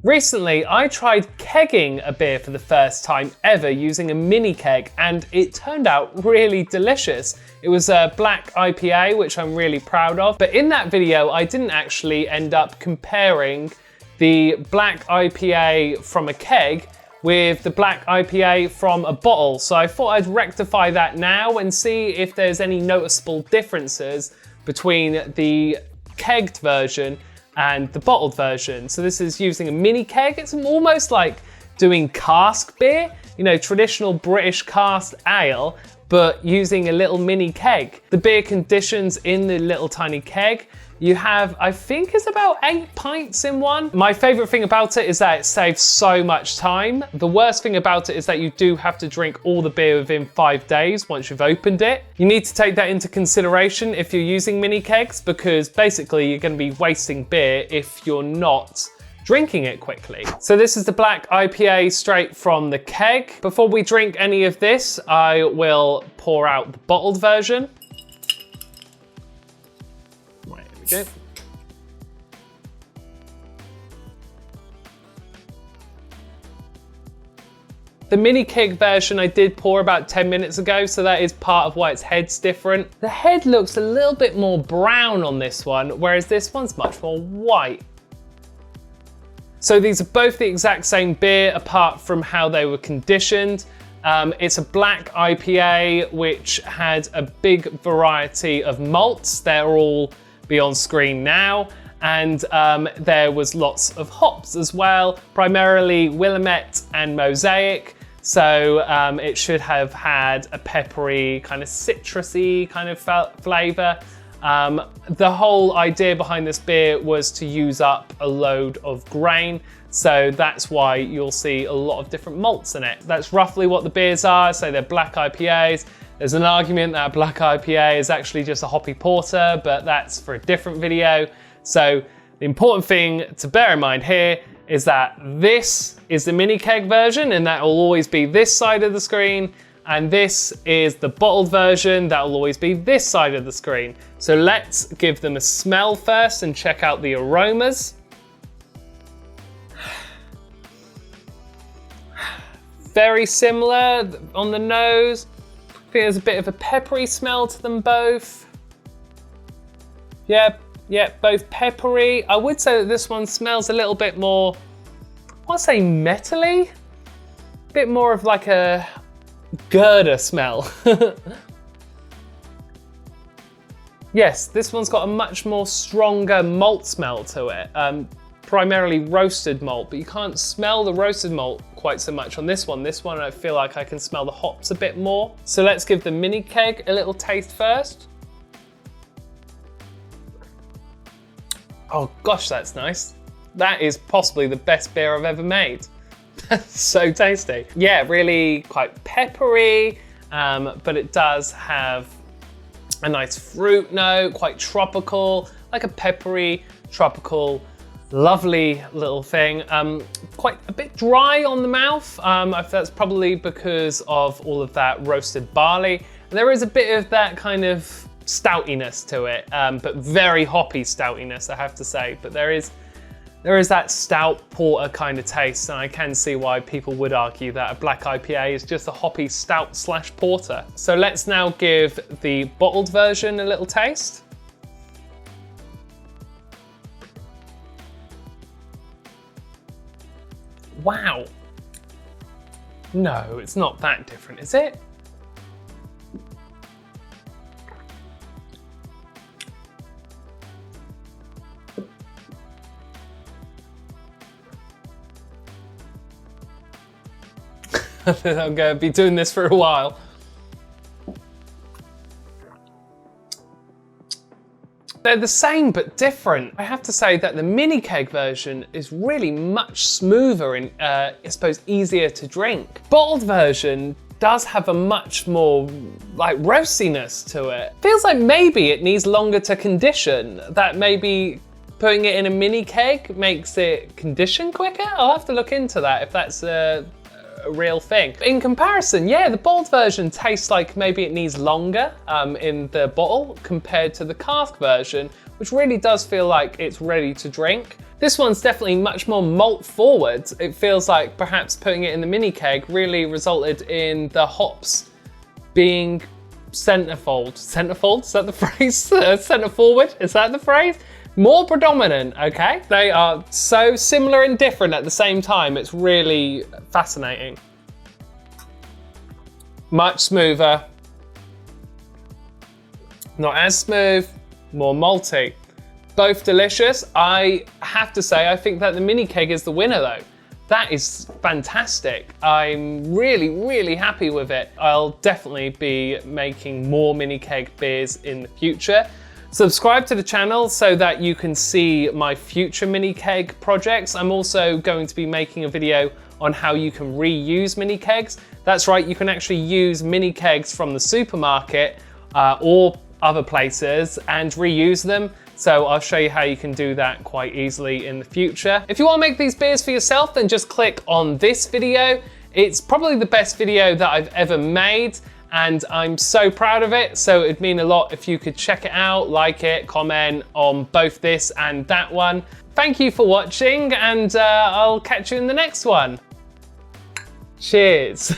Recently, I tried kegging a beer for the first time ever using a mini keg, and it turned out really delicious. It was a black IPA, which I'm really proud of. But in that video, I didn't actually end up comparing the black IPA from a keg with the black IPA from a bottle. So I thought I'd rectify that now and see if there's any noticeable differences between the kegged version and the bottled version. So this is using a mini keg. It's almost like doing cask beer, you know, traditional British cask ale, but using a little mini keg. The beer conditions in the little tiny keg, you have, I think it's about 8 pints in one. My favorite thing about it is that it saves so much time. The worst thing about it is that you do have to drink all the beer within 5 days once you've opened it. You need to take that into consideration if you're using mini kegs, because basically you're gonna be wasting beer if you're not drinking it quickly. So this is the black IPA straight from the keg. Before we drink any of this, I will pour out the bottled version. Okay. The mini keg version I did pour about 10 minutes ago, so that is part of why its head's different. The head looks a little bit more brown on this one, whereas this one's much more white. So these are both the exact same beer apart from how they were conditioned. It's a black IPA which had a big variety of malts. They're all be on screen now, and there was lots of hops as well, primarily Willamette and Mosaic, so it should have had a peppery, kind of citrusy kind of flavour. The whole idea behind this beer was to use up a load of grain, so that's why you'll see a lot of different malts in it. That's roughly what the beers are, so they're black IPAs. There's an argument that black IPA is actually just a hoppy porter, but that's for a different video. So the important thing to bear in mind here is that this is the mini keg version, and that will always be this side of the screen, and this is the bottled version, that will always be this side of the screen. So let's give them a smell first and check out the aromas. Very similar on the nose. I think there's a bit of a peppery smell to them both. Yeah, both peppery. I would say that this one smells a little bit more, I want to say metally, a bit more of like a girder smell. Yes, this one's got a much more stronger malt smell to it. Primarily roasted malt, but you can't smell the roasted malt quite so much on this one. This one I feel like I can smell the hops a bit more. So let's give the mini keg a little taste first. Oh gosh, that's nice. That is possibly the best beer I've ever made. That's so tasty. Yeah, really quite peppery, but it does have a nice fruit note, quite tropical, like a peppery, tropical, lovely little thing. Quite a bit dry on the mouth. That's probably because of all of that roasted barley. And there is a bit of that kind of stoutiness to it, but very hoppy stoutiness, I have to say. But there is that stout porter kind of taste, and I can see why people would argue that a black IPA is just a hoppy stout / porter. So let's now give the bottled version a little taste. Wow. No, it's not that different, is it? I'm going to be doing this for a while. They're the same but different. I have to say that the mini keg version is really much smoother and I suppose easier to drink. Bottled version does have a much more like roastiness to it. Feels like maybe it needs longer to condition, that maybe putting it in a mini keg makes it condition quicker. I'll have to look into that if that's a real thing. In comparison, yeah, the bottled version tastes like maybe it needs longer in the bottle compared to the cask version, which really does feel like it's ready to drink. This one's definitely much more malt forward. It feels like perhaps putting it in the mini keg really resulted in the hops being centerfold. Centerfold, is that the phrase? Center forward, is that the phrase? More predominant, okay? They are so similar and different at the same time. It's really fascinating. Much smoother. Not as smooth, more malty. Both delicious. I have to say, I think that the mini keg is the winner though. That is fantastic. I'm really, really happy with it. I'll definitely be making more mini keg beers in the future. Subscribe to the channel so that you can see my future mini keg projects. I'm also going to be making a video on how you can reuse mini kegs. That's right, you can actually use mini kegs from the supermarket or other places and reuse them. So I'll show you how you can do that quite easily in the future. If you want to make these beers for yourself, then just click on this video. It's probably the best video that I've ever made, and I'm so proud of it. So it'd mean a lot if you could check it out, like it, comment on both this and that one. Thank you for watching, and I'll catch you in the next one. Cheers.